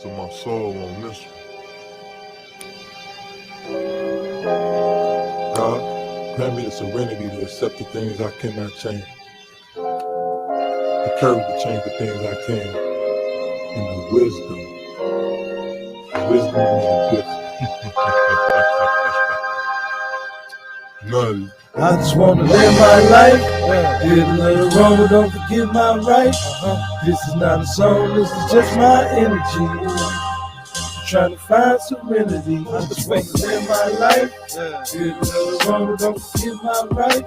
To my soul on this one. God, grant me the serenity to accept the things I cannot change, the courage to change the things I can, and the wisdom. Wisdom is a gift. None. I just wanna live my life, get a little wrong, don't forget my right. This is not a song, this is just my energy. Trying to find serenity. I just wanna live my life, get a little wrong, don't forget my right.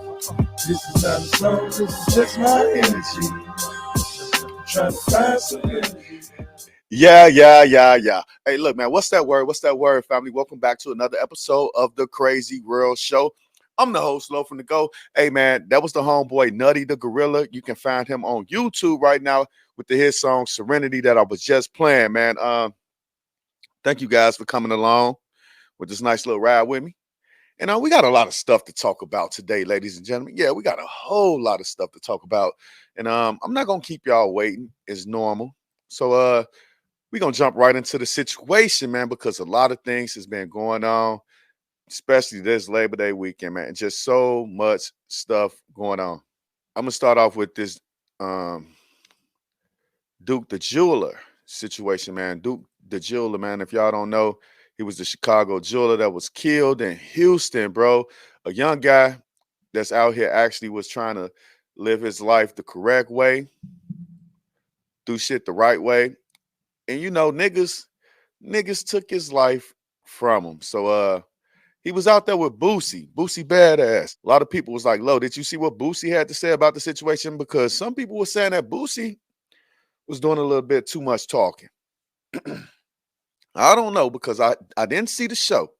This is not a song, this is just my energy. Trying to find serenity. Yeah. Hey, look, man, what's that word? What's that word, family? Welcome back to another episode of the Crazy World Show. I'm the host, Low from the Go. Hey, man, that was the homeboy Nutty the Gorilla. You can find him on YouTube right now with the hit song Serenity that I was just playing, man. Thank you guys for coming along with this nice little ride with me. And we got a lot of stuff to talk about today, ladies and gentlemen. Yeah, we got a whole lot of stuff to talk about. And I'm not gonna keep y'all waiting as normal. So we're gonna jump right into the situation, man, because a lot of things has been going on, especially this Labor Day weekend, man. Just so much stuff going on. I'm gonna start off with this Duke the Jeweler situation, man. Duke the Jeweler, man. If y'all don't know, he was the Chicago jeweler that was killed in Houston, bro. A young guy that's out here actually was trying to live his life the correct way, do shit the right way. And you know, niggas took his life from him. So he was out there with Boosie badass. A lot of people was like, Lo, did you see what Boosie had to say about the situation? Because some people were saying that Boosie was doing a little bit too much talking. I don't know because I didn't see the show.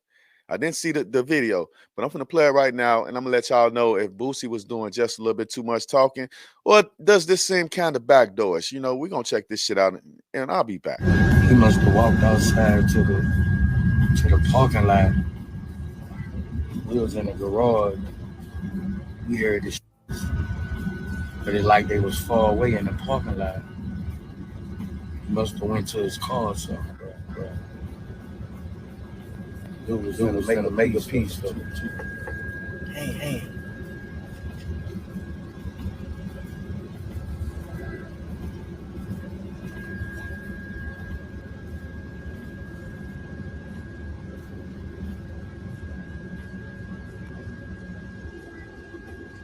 I didn't see the video, but I'm gonna play it right now, and I'm gonna let y'all know if Boosie was doing just a little bit too much talking, or does this seem kind of backdoorish? You know, we're gonna check this shit out, and I'll be back. He must have walked outside to the parking lot. We was in the garage. We heard this, but it's like they was far away in the parking lot. He must have went to his car or something. Dude was gonna make a piece of it. Hey.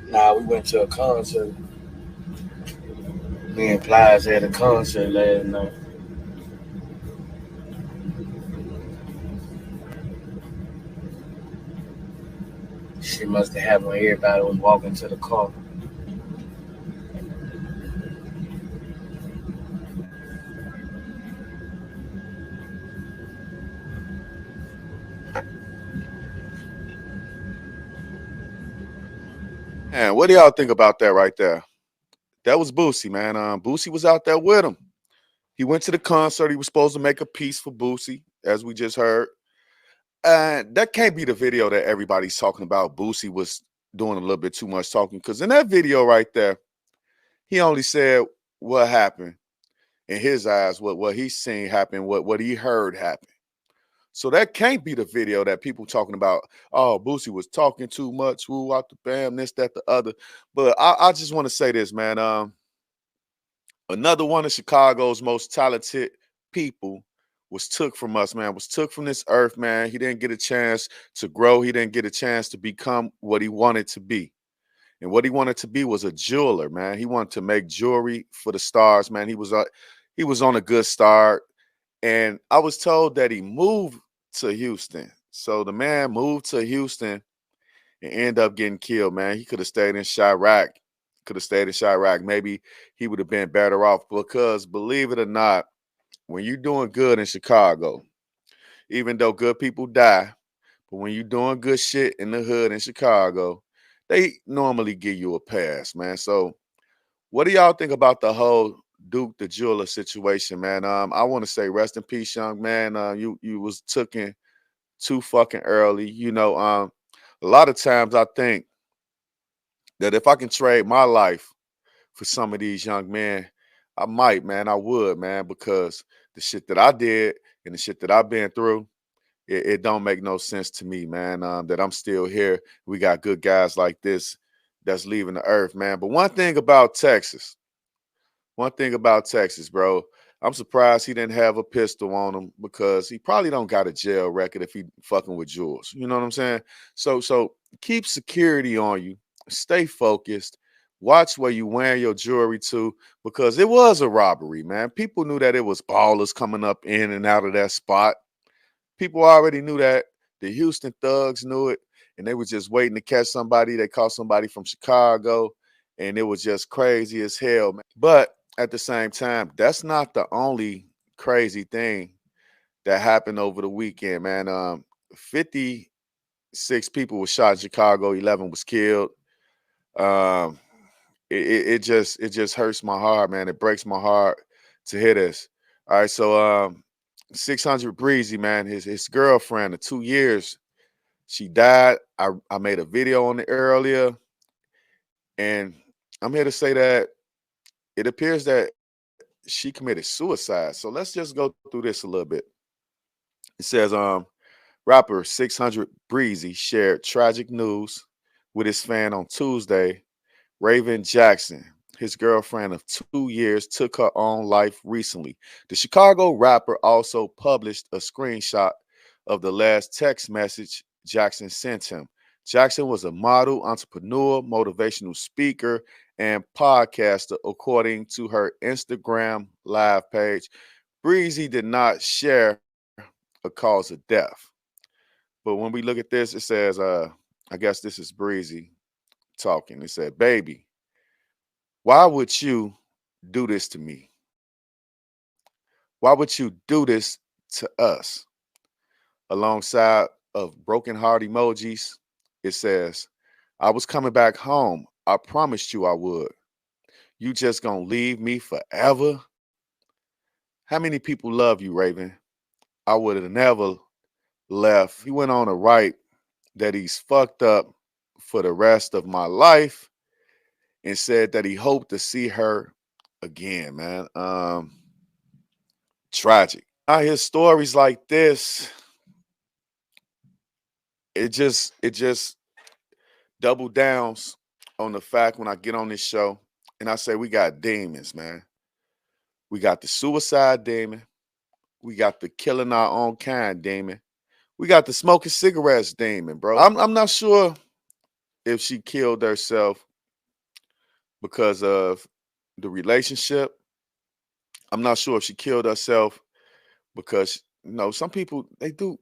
Nah, we went to a concert. Me and Plies had a concert last night. She must have had when everybody was walking to the car. Man, what do y'all think about that right there? That was Boosie, man. Boosie was out there with him. He went to the concert. He was supposed to make a piece for Boosie, as we just heard. And that can't be the video that everybody's talking about. Boosie was doing a little bit too much talking, because in that video right there, he only said what happened in his eyes, what he seen happen, what he heard happen. So that can't be the video that people talking about. Oh, Boosie was talking too much. Woo, out the bam, this, that, the other. But I just want to say this, man. Another one of Chicago's most talented people was took from us, man. Was took from this earth, man. He didn't get a chance to grow. He didn't get a chance to become what he wanted to be. And what he wanted to be was a jeweler, man. He wanted to make jewelry for the stars, man. He was on a good start. And I was told that he moved to Houston. So the man moved to Houston and ended up getting killed, man. He could have stayed in Chirac. Maybe he would have been better off, because believe it or not, when you're doing good in Chicago, even though good people die, but when you're doing good shit in the hood in Chicago, they normally give you a pass, man. So what do y'all think about the whole Duke the Jeweler situation, man? I want to say rest in peace, young man. You was taken too fucking early. You know, a lot of times I think that if I can trade my life for some of these young men, I might, man. I would, man, because the shit that I did and the shit that I've been through, it don't make no sense to me, man, that I'm still here. We got good guys like this that's leaving the earth, man. But one thing about Texas, bro, I'm surprised he didn't have a pistol on him because he probably don't got a jail record if he fucking with jewels. You know what I'm saying? So keep security on you. Stay focused. Watch where you wearing your jewelry to because it was a robbery, man. People knew that it was ballers coming up in and out of that spot. People already knew that. The Houston thugs knew it, and they were just waiting to catch somebody. They caught somebody from Chicago, and it was just crazy as hell, man. But at the same time, that's not the only crazy thing that happened over the weekend, man. 56 people were shot in Chicago, 11 was killed. Um, it just hurts my heart, man. It breaks my heart to hear this. All right, so 600 Breezy, man, his girlfriend of 2 years, she died. I made a video on it earlier, and I'm here to say that it appears that she committed suicide. So let's just go through this a little bit. It says, rapper 600 Breezy shared tragic news with his fan on Tuesday. Raven Jackson, his girlfriend of 2 years, took her own life recently. The Chicago rapper also published a screenshot of the last text message Jackson sent him. Jackson was a model, entrepreneur, motivational speaker, and podcaster, according to her Instagram live page. Breezy did not share a cause of death. But when we look at this, it says, I guess this is Breezy talking. It said, baby, why would you do this to me? Why would you do this to us? Alongside of broken heart emojis, it says, I was coming back home. I promised you I would. You just gonna leave me forever? How many people love you, Raven? I would have never left. He went on to write that he's fucked up for the rest of my life and said that he hoped to see her again, man. Tragic. I hear stories like this, it just double downs on the fact when I get on this show and I say we got demons, man. We got the suicide demon. We got the killing our own kind demon. We got the smoking cigarettes demon, bro. I'm not sure if she killed herself because of the relationship. I'm not sure if she killed herself because some people they do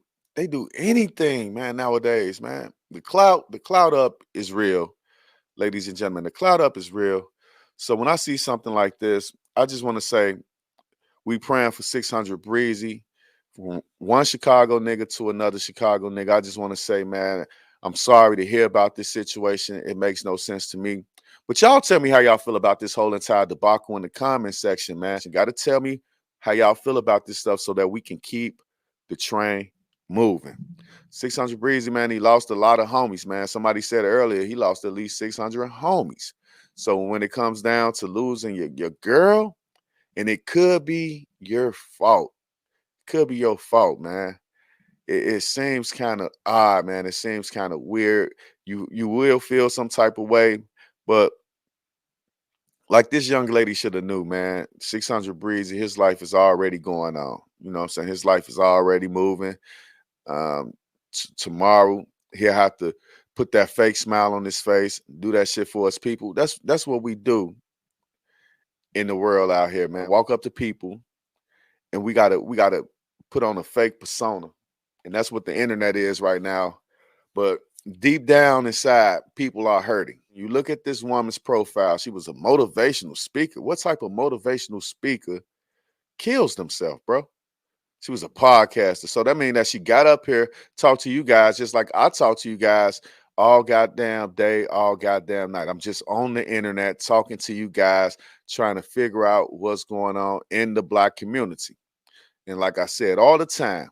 anything, man, nowadays, man. The cloud up is real, ladies and gentlemen. The cloud up is real. So when I see something like this, I just want to say we praying for 600 Breezy, from one Chicago nigga to another Chicago nigga. I just want to say, man, I'm sorry to hear about this situation. It makes no sense to me. But y'all tell me how y'all feel about this whole entire debacle in the comment section, man. You got to tell me how y'all feel about this stuff so that we can keep the train moving. 600 Breezy, man, he lost a lot of homies, man. Somebody said earlier he lost at least 600 homies. So when it comes down to losing your girl, and it could be your fault. Could be your fault, man. It seems kind of odd, man. It seems kind of weird. You will feel some type of way, but like this young lady should have knew, man. 600 Breezy, his life is already going on. You know what I'm saying? His life is already moving. Um, Tomorrow he'll have to put that fake smile on his face, do that shit for us people. That's what we do in the world out here, man. Walk up to people and we gotta put on a fake persona, and that's what the internet is right now. But deep down inside, people are hurting. You look at this woman's profile; she was a motivational speaker. What type of motivational speaker kills themselves, bro? She was a podcaster, so that means that she got up here, talked to you guys just like I talk to you guys all goddamn day, all goddamn night. I'm just on the internet talking to you guys, trying to figure out what's going on in the Black community. And like I said all the time,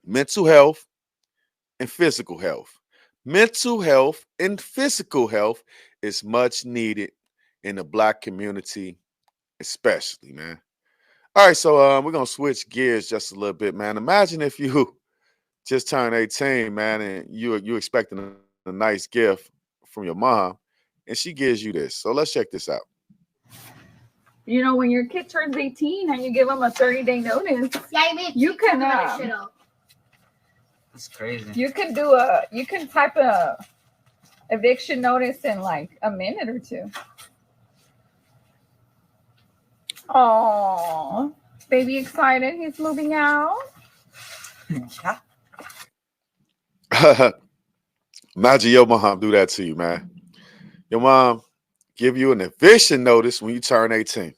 mental health and physical health. Mental health and physical health is much needed in the Black community, especially, man. All right, so we're gonna switch gears just a little bit, man. Imagine if you just turned 18, man, and you expecting a nice gift from your mom, and she gives you this. So let's check this out. You know, when your kid turns 18 and you give them a 30-day notice, you can That's crazy. you can type a eviction notice in like a minute or two. Oh, baby excited. He's moving out. Yeah. Imagine your mom do that to you, man. Your mom give you an eviction notice when you turn 18.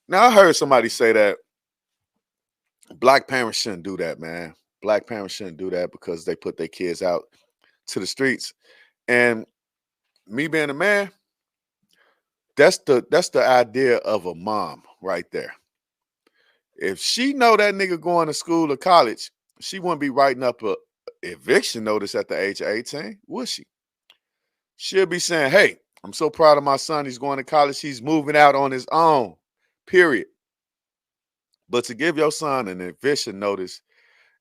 Now I heard somebody say that black parents shouldn't do that, man. Black parents shouldn't do that because they put their kids out to the streets. And me being a man, that's the idea of a mom right there. If she know that nigga going to school or college, she wouldn't be writing up a eviction notice at the age of 18, would she? She'll be saying, hey, I'm so proud of my son. He's going to college. He's moving out on his own, period. But to give your son an eviction notice,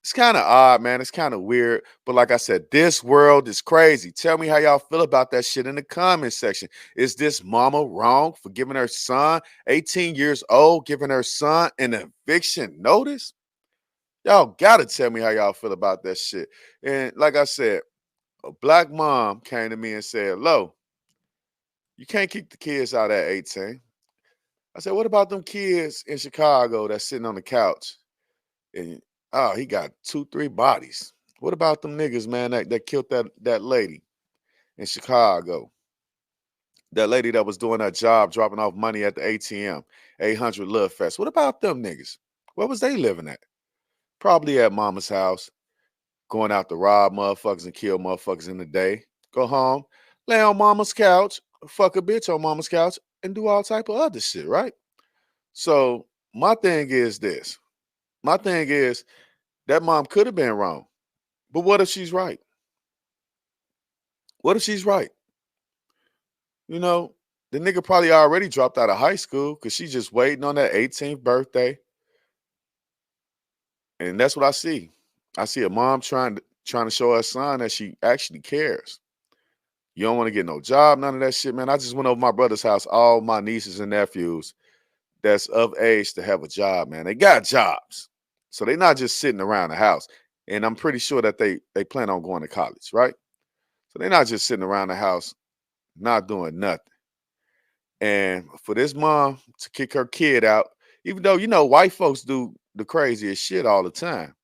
it's kind of odd, man. It's kind of weird. But like I said, this world is crazy. Tell me how y'all feel about that shit in the comment section. Is this mama wrong for giving her son, 18 years old, giving her son an eviction notice? Y'all gotta tell me how y'all feel about that shit. And like I said, a black mom came to me and said, Lo, you can't kick the kids out at 18. I said, what about them kids in Chicago that's sitting on the couch? And oh, he got 2, 3 bodies. What about them niggas, man, that killed that lady in Chicago? That lady that was doing her job, dropping off money at the ATM, 800 Love Fest. What about them niggas? Where was they living at? Probably at mama's house, going out to rob motherfuckers and kill motherfuckers in the day. Go home, lay on mama's couch, fuck a bitch on mama's couch, and do all type of other shit, right? So my thing is this. My thing is that mom could have been wrong. But what if she's right? What if she's right? You know, the nigga probably already dropped out of high school because she's just waiting on that 18th birthday. And that's what I see. I see a mom trying to show her son that she actually cares. You don't want to get no job, none of that shit, man. I just went over my brother's house, all my nieces and nephews that's of age to have a job, man. They got jobs. So they're not just sitting around the house. And I'm pretty sure that they plan on going to college, right? So they're not just sitting around the house not doing nothing. And for this mom to kick her kid out, even though, white folks do the craziest shit all the time.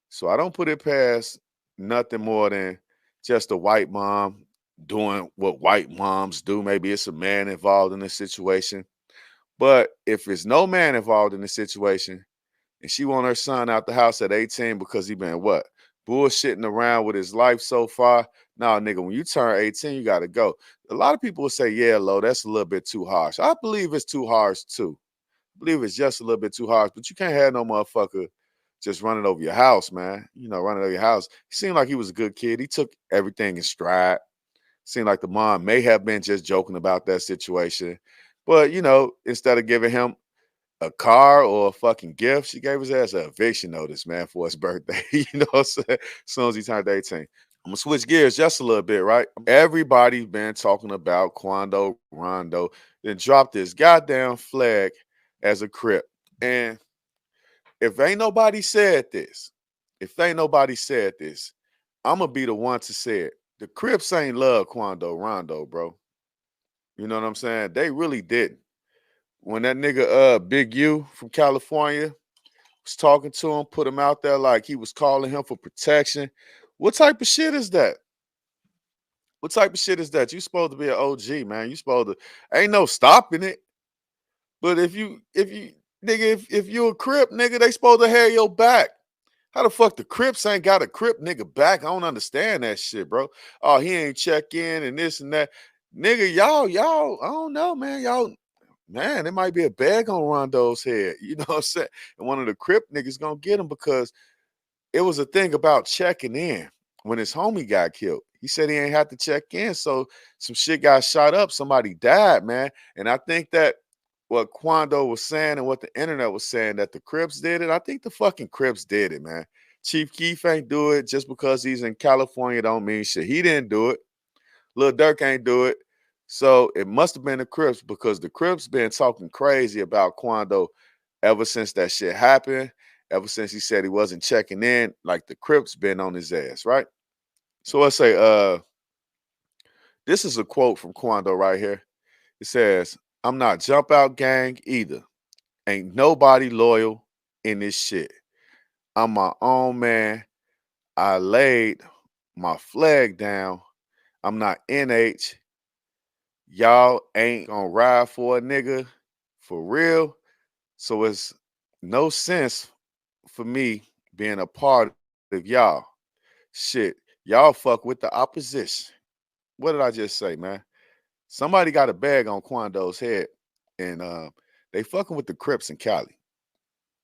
So I don't put it past nothing more than just a white mom doing what white moms do. Maybe it's a man involved in the situation. But if it's no man involved in the situation and she want her son out the house at 18 because he been what? Bullshitting around with his life so far. Nah, nigga, when you turn 18, you got to go. A lot of people will say, yeah, Lo, that's a little bit too harsh. I believe it's too harsh too. I believe it's just a little bit too harsh, but you can't have no motherfucker just running over your house, man. Running over your house. He seemed like he was a good kid. He took everything in stride. Seemed like the mom may have been just joking about that situation. But, instead of giving him a car or a fucking gift, she gave his ass an eviction notice, man, for his birthday. You know what I'm saying? As soon as he turned 18. I'm gonna switch gears just a little bit, right? Everybody's been talking about Quando Rondo, then dropped this goddamn flag as a crip. And if ain't nobody said this, I'm gonna be the one to say it. The Crips ain't love Quando Rondo, bro. You know what I'm saying? They really didn't. When that nigga Big U from California was talking to him, put him out there like he was calling him for protection. What type of shit is that? What type of shit is that? You supposed to be an OG, man. You supposed to ain't no stopping it. But if you a Crip, nigga, they supposed to have your back. How the fuck the Crips ain't got a Crip nigga back? I don't understand that shit, bro. Oh, he ain't check in and this and that. Nigga, y'all, I don't know, man. Y'all, man, it might be a bag on Rondo's head. You know what I'm saying? And one of the Crip niggas gonna get him because it was a thing about checking in when his homie got killed. He said he ain't had to check in. So some shit got shot up. Somebody died, man. And I think that what Quando was saying and what the internet was saying that the Crips did it, I think the fucking Crips did it, man. Chief Keef ain't do it just because he's in California don't mean shit. He didn't do it. Lil Durk ain't do it. So it must have been the Crips because the Crips been talking crazy about Quando ever since that shit happened. Ever since he said he wasn't checking in, like the Crips been on his ass, right? So let's say, this is a quote from Quando right here. It says, "I'm not jump out gang either. Ain't nobody loyal in this shit. I'm my own man. I laid my flag down. I'm not NH. Y'all ain't gonna ride for a nigga for real. So it's no sense for me being a part of y'all. Shit, y'all fuck with the opposition." What did I just say, man? Somebody got a bag on Quando's head, and they fucking with the Crips in Cali.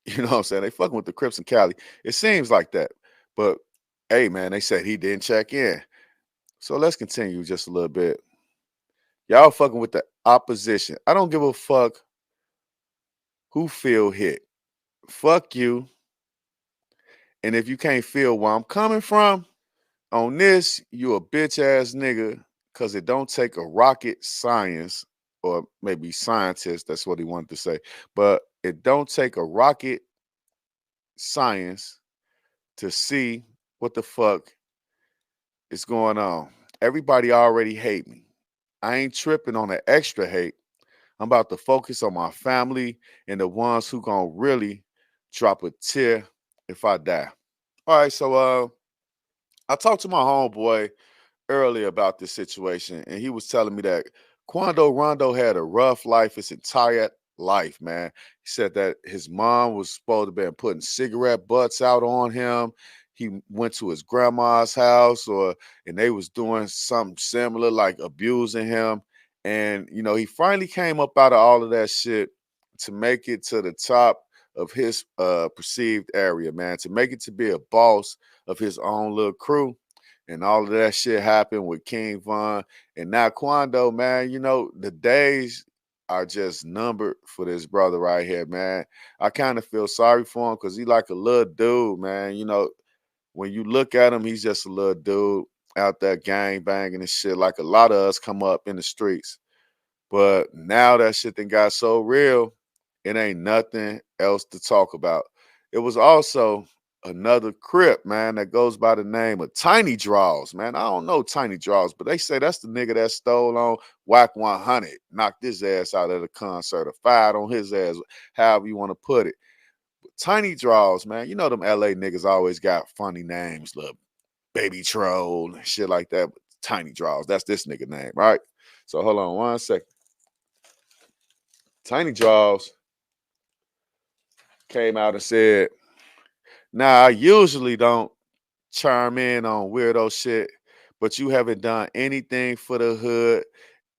You know what I'm saying? They fucking with the Crips in Cali. It seems like that. But hey, man, they said he didn't check in. So let's continue just a little bit. Y'all fucking with the opposition. I don't give a fuck who feel hit. Fuck you. And if you can't feel where I'm coming from on this, you a bitch ass nigga. Cause it don't take a rocket science or maybe scientist. That's what he wanted to say. But it don't take a rocket science to see what the fuck is going on. Everybody already hate me. I ain't tripping on the extra hate. I'm about to focus on my family and the ones who gonna really drop a tear if I die. All right, so I talked to my homeboy earlier about this situation, and he was telling me that Quando Rondo had a rough life his entire life, man. He said that his mom was supposed to be putting cigarette butts out on him. He went to his grandma's house, and they was doing something similar, like abusing him. And he finally came up out of all of that shit to make it to the top of his perceived area, man. To make it to be a boss of his own little crew. And all of that shit happened with King Von. And now Quando, man, the days are just numbered for this brother right here, man. I kind of feel sorry for him because he like a little dude, man. When you look at him, he's just a little dude out there gang banging and shit like a lot of us come up in the streets. But now that shit then got so real, it ain't nothing else to talk about. It was also another Crip, man, that goes by the name of Tiny Draws, man. I don't know Tiny Draws, but they say that's the nigga that stole on Whack 100, knocked his ass out of the concert, or fired on his ass, however you want to put it. But Tiny Draws, man, them LA niggas always got funny names, little Baby Troll, and shit like that. But Tiny Draws, that's this nigga name, right? So hold on one second. Tiny Draws came out and said, "Nah, I usually don't chime in on weirdo shit, but you haven't done anything for the hood,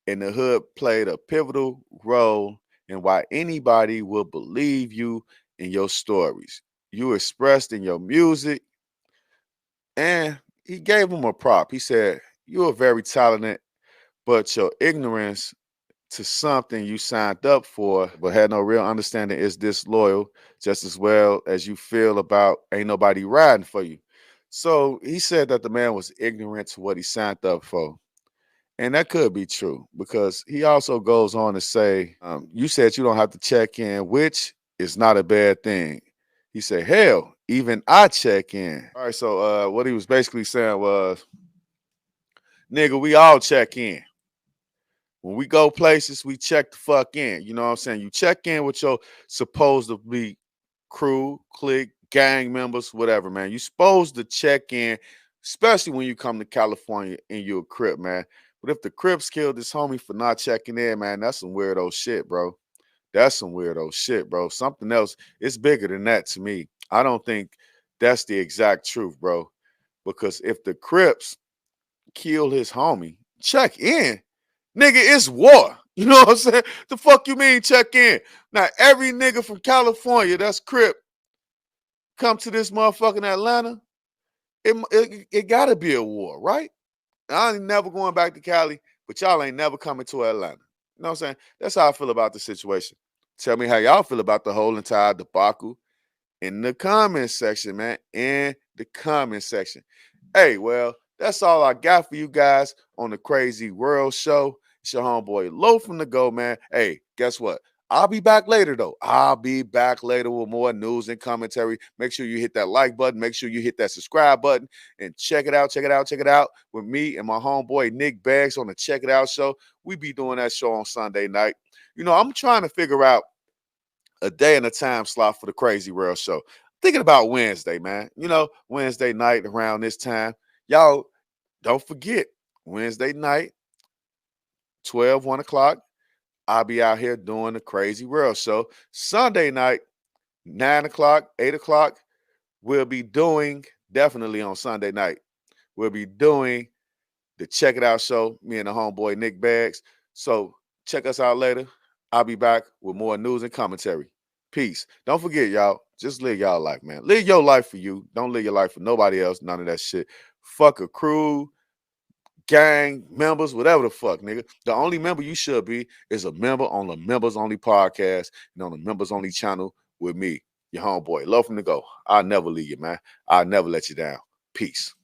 and the hood played a pivotal role in why anybody will believe you in your stories. You expressed in your music," and he gave him a prop. He said, "You are very talented, but your ignorance to something you signed up for but had no real understanding is disloyal, just as well as you feel about ain't nobody riding for you." So he said that the man was ignorant to what he signed up for. And that could be true because he also goes on to say, "You said you don't have to check in, which is not a bad thing." He said, "Hell, even I check in." All right, so what he was basically saying was, nigga, we all check in. When we go places, we check the fuck in. You know what I'm saying? You check in with your supposedly crew, clique, gang members, whatever, man. You supposed to check in, especially when you come to California and you're a Crip, man. But if the Crips killed this homie for not checking in, man, that's some weirdo shit, bro. That's some weirdo shit, bro. Something else, it's bigger than that to me. I don't think that's the exact truth, bro. Because if the Crips kill his homie, check in. Nigga, it's war. You know what I'm saying? The fuck you mean check in? Now, every nigga from California that's Crip come to this motherfucking Atlanta, it gotta be a war, right? I ain't never going back to Cali, but y'all ain't never coming to Atlanta. You know what I'm saying? That's how I feel about the situation. Tell me how y'all feel about the whole entire debacle in the comment section, man. In the comment section. Hey, well, that's all I got for you guys on the Crazy World Show. It's your homeboy Low from the Go, man. Hey, guess what? I'll be back later, though. I'll be back later with more news and commentary. Make sure you hit that like button. Make sure you hit that subscribe button and check it out, check it out, check it out with me and my homeboy Nick Baggs on the Check It Out show. We be doing that show on Sunday night. You know, I'm trying to figure out a day and a time slot for the Crazy World show. Thinking about Wednesday, man. You know, Wednesday night around this time. Y'all don't forget, Wednesday night, 1 o'clock, I'll be out here doing the Crazy World show. Sunday night, 9 o'clock, 8 o'clock, we'll be doing, definitely on Sunday night, we'll be doing the Check It Out show, me and the homeboy Nick Baggs. So check us out later. I'll be back with more news and commentary. Peace. Don't forget, y'all, just live y'all life, man. Live your life for you. Don't live your life for nobody else. None of that shit. Fuck a crew, gang, members, whatever the fuck, nigga. The only member you should be is a member on the Members Only podcast and on the Members Only channel with me, your homeboy. Love from the Go. I'll never leave you, man. I'll never let you down. Peace.